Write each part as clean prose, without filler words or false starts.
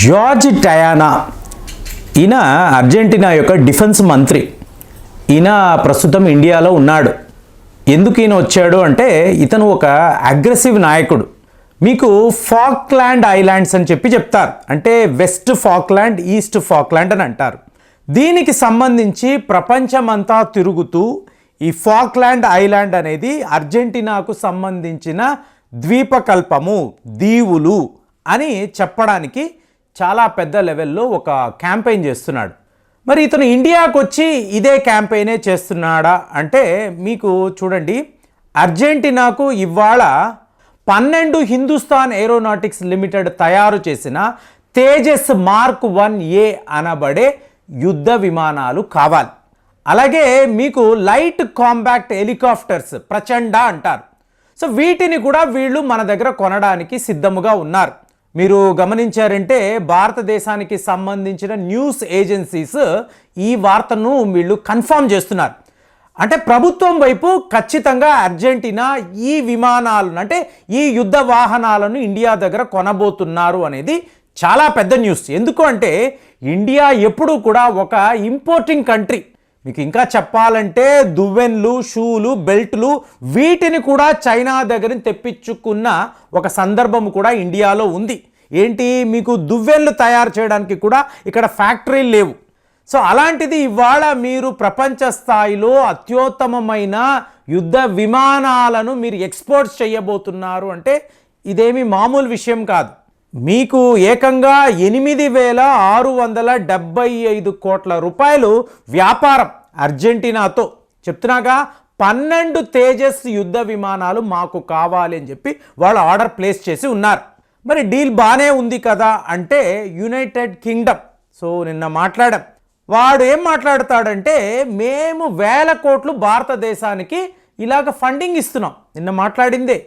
George టయానా ఈయన Argentina యొక్క defence మంత్రి. ఈయన ప్రస్తుతం ఇండియాలో ఉన్నాడు. ఎందుకు ఈయన వచ్చాడు అంటే ఇతను ఒక అగ్రెసివ్ నాయకుడు. మీకు ఫాక్లాండ్ ఐలాండ్స్ అని చెప్తారు. అంటే వెస్ట్ ఫాక్లాండ్, ఈస్ట్ ఫాక్లాండ్ అని అంటారు. దీనికి సంబంధించి ప్రపంచమంతా తిరుగుతూ ఈ ఫాక్లాండ్ ఐలాండ్ అనేది అర్జెంటీనాకు సంబంధించిన ద్వీపకల్పము, దీవులు అని చెప్పడానికి చాలా పెద్ద లెవెల్లో ఒక క్యాంపెయిన్ చేస్తున్నాడు. మరి ఇతను ఇండియాకు వచ్చి ఇదే క్యాంపెయినే చేస్తున్నాడా అంటే మీకు చూడండి, అర్జెంటీనాకు ఇవాళ 12 హిందుస్థాన్ ఏరోనాటిక్స్ లిమిటెడ్ తయారు చేసిన తేజస్ మార్క్ 1A అనబడే యుద్ధ విమానాలు కావాలి. అలాగే మీకు లైట్ కాంపాక్ట్ హెలికాప్టర్స్ ప్రచండ అంటారు. సో వీటిని కూడా వీళ్ళు మన దగ్గర కొనడానికి సిద్ధముగా ఉన్నారు. మీరు గమనించారంటే భారతదేశానికి సంబంధించిన న్యూస్ ఏజెన్సీస్ ఈ వార్తను వీళ్ళు కన్ఫర్మ్ చేస్తున్నారు. అంటే ప్రభుత్వం వైపు ఖచ్చితంగా అర్జెంటీనా ఈ విమానాలను, అంటే ఈ యుద్ధ వాహనాలను ఇండియా దగ్గర కొనబోతున్నారు అనేది చాలా పెద్ద న్యూస్. ఎందుకు అంటే ఇండియా ఎప్పుడూ కూడా ఒక ఇంపోర్టింగ్ కంట్రీ. మీకు ఇంకా చెప్పాలంటే దువ్వెన్లు, షూలు, బెల్ట్లు వీటిని కూడా చైనా దగ్గర తెప్పించుకున్న ఒక సందర్భం కూడా ఇండియాలో ఉంది. ఏంటి, మీకు దువ్వెన్లు తయారు చేయడానికి కూడా ఇక్కడ ఫ్యాక్టరీలు లేవు. సో అలాంటిది ఇవాళ మీరు ప్రపంచ స్థాయిలో అత్యుత్తమమైన యుద్ధ విమానాలను మీరు ఎక్స్పోర్ట్ చేయబోతున్నారు అంటే ఇదేమి మామూలు విషయం కాదు. మీకు ఏకంగా 8,675 కోట్ల రూపాయలు వ్యాపారం అర్జెంటీనాతో. చెప్తున్నాగా 12 తేజస్ యుద్ధ విమానాలు మాకు కావాలి అని చెప్పి వాళ్ళు ఆర్డర్ ప్లేస్ చేసి ఉన్నారు. మరి డీల్ బాగానే ఉంది కదా అంటే యునైటెడ్ కింగ్డమ్, సో నిన్న మాట్లాడాం, వాడు ఏం మాట్లాడతాడంటే మేము 1000 కోట్లు భారతదేశానికి ఇలాగ ఫండింగ్ ఇస్తున్నాం, నిన్న మాట్లాడిందే.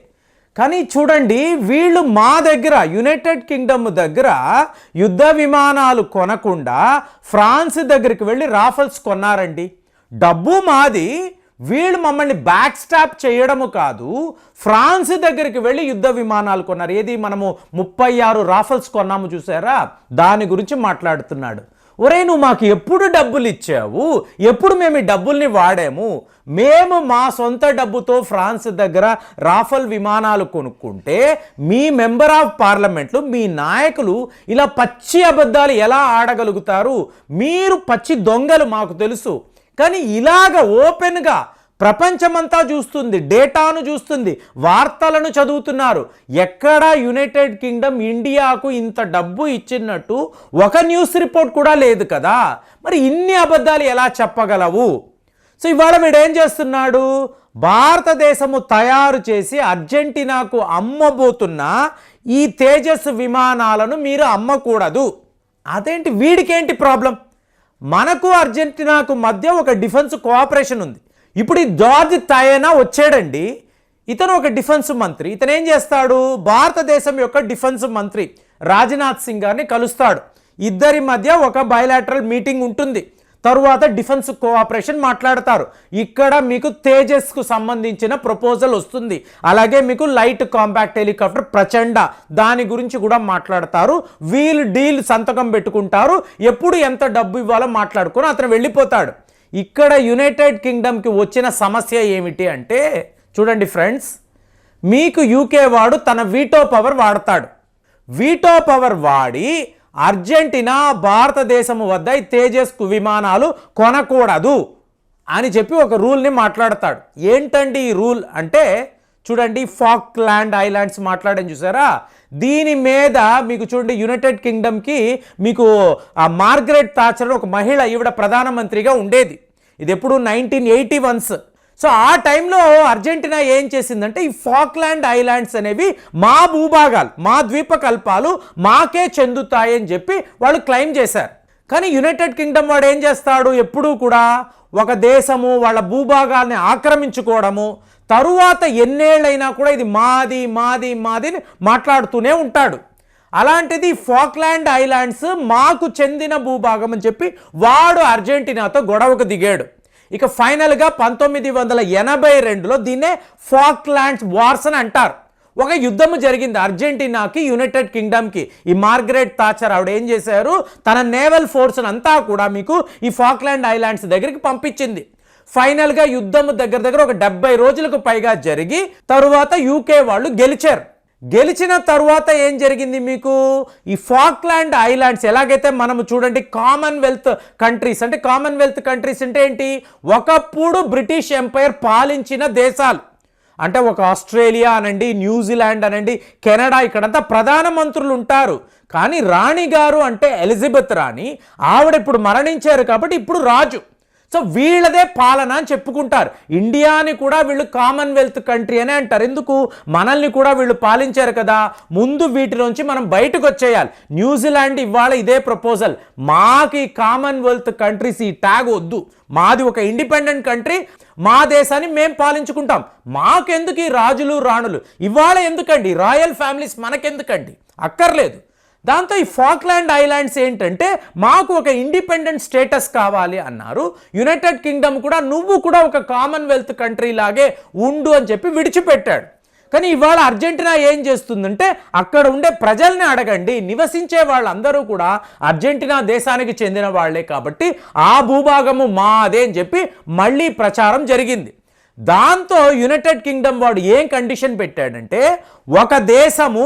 కానీ చూడండి, వీళ్ళు మా దగ్గర యునైటెడ్ కింగ్డమ్ దగ్గర యుద్ధ విమానాలు కొనకుండా ఫ్రాన్స్ దగ్గరికి వెళ్ళి రాఫెల్స్ కొన్నారండి. డబ్బు మాది, వీళ్ళు మమ్మల్ని బ్యాక్ స్టాప్ చేయడము కాదు, ఫ్రాన్స్ దగ్గరికి వెళ్ళి యుద్ధ విమానాలు కొన్నారు. ఏది మనము 36 రాఫెల్స్ కొన్నాము చూసారా, దాని గురించి మాట్లాడుతున్నాడు. ఒరే నువ్వు మాకు ఎప్పుడు డబ్బులు ఇచ్చావు, ఎప్పుడు మేము ఈ డబ్బుల్ని వాడాము, మేము మా సొంత డబ్బుతో ఫ్రాన్స్ దగ్గర రాఫెల్ విమానాలు కొనుక్కుంటే మీ మెంబర్ ఆఫ్ పార్లమెంట్లు, మీ నాయకులు ఇలా పచ్చి అబద్ధాలు ఎలా ఆడగలుగుతారు? మీరు పచ్చి దొంగలు మాకు తెలుసు. కానీ ఇలాగ ఓపెన్గా ప్రపంచమంతా చూస్తుంది, డేటాను చూస్తుంది, వార్తలను చదువుతున్నారు. ఎక్కడా యునైటెడ్ కింగ్డమ్ ఇండియాకు ఇంత డబ్బు ఇచ్చినట్టు ఒక న్యూస్ రిపోర్ట్ కూడా లేదు కదా. మరి ఇన్ని అబద్ధాలు ఎలా చెప్పగలవు? సో ఇవాళ వీడేం చేస్తున్నాడు, భారతదేశము తయారు చేసి అర్జెంటీనాకు అమ్మబోతున్న ఈ తేజస్ విమానాలను మీరు అమ్మకూడదు. అదేంటి, వీడికేంటి ప్రాబ్లం? మనకు అర్జెంటీనాకు మధ్య ఒక డిఫెన్స్ కోఆపరేషన్ ఉంది. ఇప్పుడు ఈ జార్జ్ టయానా వచ్చాడండి, ఇతను ఒక డిఫెన్స్ మంత్రి. ఇతను ఏం చేస్తాడు, భారతదేశం యొక్క డిఫెన్స్ మంత్రి రాజ్నాథ్ సింగ్ గారిని కలుస్తాడు. ఇద్దరి మధ్య ఒక బయలాటరల్ మీటింగ్ ఉంటుంది. తరువాత డిఫెన్స్ కోఆపరేషన్ మాట్లాడతారు. ఇక్కడ మీకు తేజస్కు సంబంధించిన ప్రపోజల్ వస్తుంది. అలాగే మీకు లైట్ కాంపాక్ట్ హెలికాప్టర్ ప్రచండ, దాని గురించి కూడా మాట్లాడతారు. వీళ్ళు డీల్ సంతకం పెట్టుకుంటారు. ఎప్పుడు ఎంత డబ్బు ఇవ్వాలో మాట్లాడుకొని అతను వెళ్ళిపోతాడు. ఇక్కడ యునైటెడ్ కింగ్డమ్కి వచ్చిన సమస్య ఏమిటి అంటే చూడండి ఫ్రెండ్స్, మీకు యూకే వాడు తన వీటో పవర్ వాడతాడు. వీటో పవర్ వాడి అర్జెంటీనా భారతదేశము వద్ద ఈ తేజస్ విమానాలు కొనకూడదు అని చెప్పి ఒక రూల్ని మాట్లాడతాడు. ఏంటండి ఈ రూల్ అంటే చూడండి, ఫాక్లాండ్ ఐలాండ్స్ మాట్లాడని చూసారా, దీని మీద మీకు చూడండి యునైటెడ్ కింగ్డమ్కి మీకు మార్గరెట్ థాచర్ ఒక మహిళ, ఈవిడ ప్రధానమంత్రిగా ఉండేది. ఇది ఎప్పుడు 1981s. సో ఆ టైంలో అర్జెంటీనా ఏం చేసిందంటే ఈ ఫాక్లాండ్ ఐలాండ్స్ అనేవి మా భూభాగాలు, మా ద్వీపకల్పాలు మాకే చెందుతాయని చెప్పి వాళ్ళు క్లెయిమ్ చేశారు. కానీ యునైటెడ్ కింగ్డమ్ వాడు ఏం చేస్తాడు, ఎప్పుడూ కూడా ఒక దేశము వాళ్ళ భూభాగాల్ని ఆక్రమించుకోవడము, తరువాత ఎన్నేళ్ళైనా కూడా ఇది మాది మాది మాది మాట్లాడుతూనే ఉంటాడు. అలాంటిది ఫాక్లాండ్ ఐలాండ్స్ మాకు చెందిన భూభాగం అని చెప్పి వాడు అర్జెంటీనాతో గొడవకు దిగాడు. ఇక ఫైనల్గా 1982లో దీన్నే ఫాక్లాండ్స్ వార్స్ అని అంటారు. ఒక యుద్ధము జరిగింది అర్జెంటీనాకి యునైటెడ్ కింగ్డమ్కి. ఈ మార్గరెట్ థాచర్ ఆవిడ ఏం చేశారు, తన నేవల్ ఫోర్స్ అంతా కూడా మీకు ఈ ఫాక్లాండ్ ఐలాండ్స్ దగ్గరికి పంపించింది. ఫైనల్గా యుద్ధము దగ్గర ఒక 70 రోజులకు పైగా జరిగి తరువాత యూకే వాళ్ళు గెలిచారు. గెలిచిన తరువాత ఏం జరిగింది, మీకు ఈ ఫాక్లాండ్ ఐలాండ్స్ ఎలాగైతే మనము చూడండి కామన్వెల్త్ కంట్రీస్, అంటే కామన్వెల్త్ కంట్రీస్ అంటే ఏంటి, ఒకప్పుడు బ్రిటిష్ ఎంపైర్ పాలించిన దేశాలు. అంటే ఒక ఆస్ట్రేలియా అనండి, న్యూజిలాండ్ అనండి, కెనడా, ఇక్కడంతా ప్రధానమంత్రులు ఉంటారు. కానీ రాణి గారు అంటే ఎలిజబెత్ రాణి, ఆవిడ ఇప్పుడు మరణించారు కాబట్టి ఇప్పుడు రాజు. సో వీళ్ళదే పాలన అని చెప్పుకుంటారు. ఇండియాని కూడా వీళ్ళు కామన్వెల్త్ కంట్రీ అనే అంటారు. ఎందుకు, మనల్ని కూడా వీళ్ళు పాలించారు కదా, ముందు వీటి నుంచి మనం బయటకు వచ్చేయాలి. న్యూజిలాండ్ ఇవాళ ఇదే ప్రపోజల్, మాకు ఈ కామన్వెల్త్ కంట్రీస్ ఈ ట్యాగ్ వద్దు, మాది ఒక ఇండిపెండెంట్ కంట్రీ, మా దేశాన్ని మేము పాలించుకుంటాం, మాకెందుకు ఈ రాజులు రాణులు, ఇవాళ ఎందుకండి రాయల్ ఫ్యామిలీస్, మనకెందుకండి, అక్కర్లేదు. దాంతో ఈ ఫాక్లాండ్ ఐలాండ్స్ ఏంటంటే మాకు ఒక ఇండిపెండెంట్ స్టేటస్ కావాలి అన్నారు. యునైటెడ్ కింగ్డమ్ కూడా నువ్వు కూడా ఒక కామన్వెల్త్ కంట్రీ లాగే ఉండు అని చెప్పి విడిచిపెట్టాడు. కానీ ఇవాళ అర్జెంటీనా ఏం చేస్తుందంటే అక్కడ ఉండే ప్రజల్ని అడగండి, నివసించే వాళ్ళందరూ కూడా అర్జెంటీనా దేశానికి చెందిన వాళ్లే కాబట్టి ఆ భూభాగము మాదే అని చెప్పి మళ్ళీ ప్రచారం జరిగింది. దాంతో యునైటెడ్ కింగ్డమ్ వాడు ఏం కండిషన్ పెట్టాడంటే, ఒక దేశము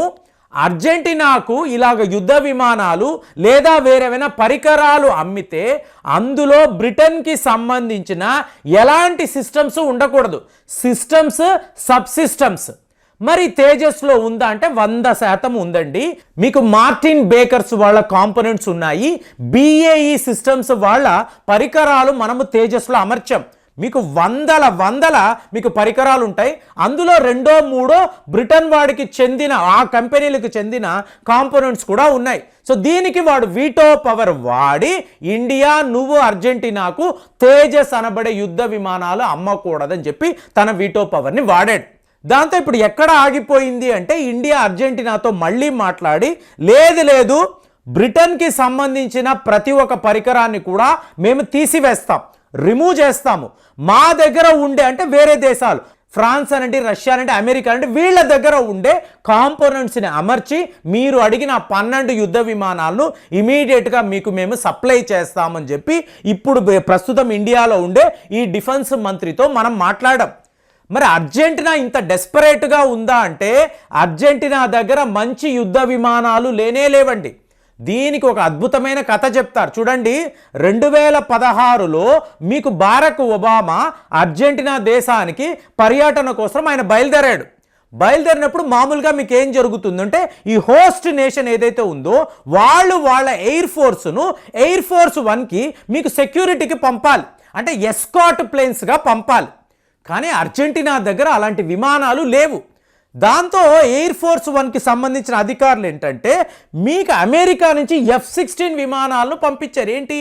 అర్జెంటీనాకు ఇలాగ యుద్ధ విమానాలు లేదా వేరేమైనా పరికరాలు అమ్మితే అందులో బ్రిటన్కి సంబంధించిన ఎలాంటి సిస్టమ్స్ ఉండకూడదు. Systems, sub systems. మరి తేజస్లో ఉందా అంటే 100% ఉందండి. మీకు మార్టిన్ బేకర్స్ వాళ్ళ కాంపోనెంట్స్ ఉన్నాయి. BAE సిస్టమ్స్ వాళ్ళ పరికరాలు మనము తేజస్లో అమర్చాం. మీకు వందల మీకు పరికరాలు ఉంటాయి. అందులో 2-3 బ్రిటన్ వాడికి చెందిన ఆ కంపెనీలకు చెందిన కాంపోనెంట్స్ కూడా ఉన్నాయి. సో దీనికి వాడు వీటో పవర్ వాడి ఇండియా నువ్వు అర్జెంటీనాకు తేజస్ అనబడే యుద్ధ విమానాలు అమ్మకూడదని చెప్పి తన వీటో పవర్ని వాడాడు. దాంతో ఇప్పుడు ఎక్కడ ఆగిపోయింది అంటే ఇండియా అర్జెంటీనాతో మళ్ళీ మాట్లాడి లేదు బ్రిటన్కి సంబంధించిన ప్రతి ఒక్క పరికరాన్ని కూడా మేము తీసివేస్తాం, రిమూవ్ చేస్తాము. మా దగ్గర ఉండే అంటే వేరే దేశాలు ఫ్రాన్స్ అనండి, రష్యా అనండి, అమెరికా అంటే వీళ్ళ దగ్గర ఉండే కాంపోనెంట్స్ని అమర్చి మీరు అడిగిన 12 యుద్ధ విమానాలను ఇమీడియట్గా మీకు మేము సప్లై చేస్తామని చెప్పి ఇప్పుడు ప్రస్తుతం ఇండియాలో ఉండే ఈ డిఫెన్స్ మంత్రితో మనం మాట్లాడాం. మరి అర్జెంటీనా ఇంత డెస్పరేట్గా ఉందా అంటే అర్జెంటీనా దగ్గర మంచి యుద్ధ విమానాలు లేనేలేవండి. దీనికి ఒక అద్భుతమైన కథ చెప్తారు చూడండి. 2016లో మీకు బారక్ ఒబామా అర్జెంటీనా దేశానికి పర్యటన కోసం ఆయన బయలుదేరినప్పుడు మామూలుగా మీకు ఏం జరుగుతుందంటే ఈ హోస్ట్ నేషన్ ఏదైతే ఉందో వాళ్ళ ఎయిర్ ఫోర్స్ను ఎయిర్ ఫోర్స్ 1కి మీకు సెక్యూరిటీకి పంపాలి, అంటే ఎస్కాట్ ప్లేన్స్గా పంపాలి. కానీ అర్జెంటీనా దగ్గర అలాంటి విమానాలు లేవు. దాంతో ఎయిర్ ఫోర్స్ 1కి సంబంధించిన అధికారులు ఏంటంటే మీకు అమెరికా నుంచి F-16 విమానాలను పంపించారు. ఏంటి,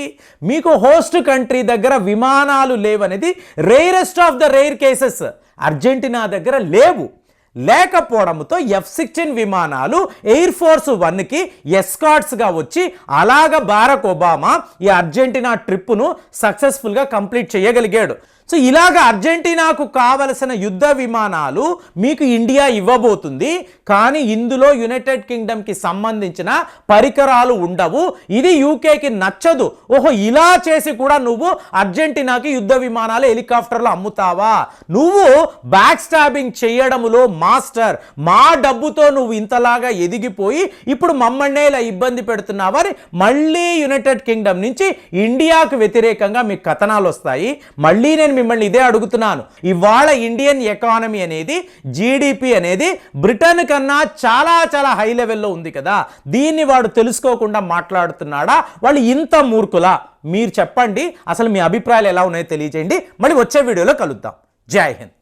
మీకు హోస్ట్ కంట్రీ దగ్గర విమానాలు లేవనేది rarest of the rare cases. Argentina దగ్గర లేకపోవడంతో F-16 విమానాలు ఎయిర్ ఫోర్స్ 1కి ఎస్కాట్స్గా వచ్చి అలాగ బారక్ ఒబామా ఈ అర్జెంటీనా ట్రిప్పును సక్సెస్ఫుల్గా కంప్లీట్ చేయగలిగాడు. సో ఇలాగ అర్జెంటీనాకు కావలసిన యుద్ధ విమానాలు మీకు ఇండియా ఇవ్వబోతుంది. కానీ ఇందులో యునైటెడ్ కింగ్డమ్కి సంబంధించిన పరికరాలు ఉండవు. ఇది యూకేకి నచ్చదు. ఓహో, ఇలా చేసి కూడా నువ్వు అర్జెంటీనాకి యుద్ధ విమానాలు, హెలికాప్టర్లు అమ్ముతావా? నువ్వు బ్యాక్ స్టాబింగ్ చేయడములో మాస్టర్. మా డబ్బుతో నువ్వు ఇంతలాగా ఎదిగిపోయి ఇప్పుడు మమ్మల్ని ఇలా ఇబ్బంది పెడుతున్నావని మళ్ళీ యునైటెడ్ కింగ్డమ్ నుంచి ఇండియాకు వ్యతిరేకంగా మీకు కథనాలు వస్తాయి. మళ్ళీ నేను మిమ్మల్ని ఇదే అడుగుతున్నాను. ఇవాళ ఇండియన్ ఎకానమీ అనేది, జీడిపి అనేది బ్రిటన్ కన్నా చాలా హై లెవెల్లో ఉంది కదా. దీన్ని వాడు తెలుసుకోకుండా మాట్లాడుతున్నాడా? వాళ్ళు ఇంత మూర్ఖులా? మీరు చెప్పండి. అసలు మీ అభిప్రాయాలు ఎలా ఉన్నాయో తెలియజేయండి. మళ్ళీ వచ్చే వీడియోలో కలుద్దాం. జై హింద్.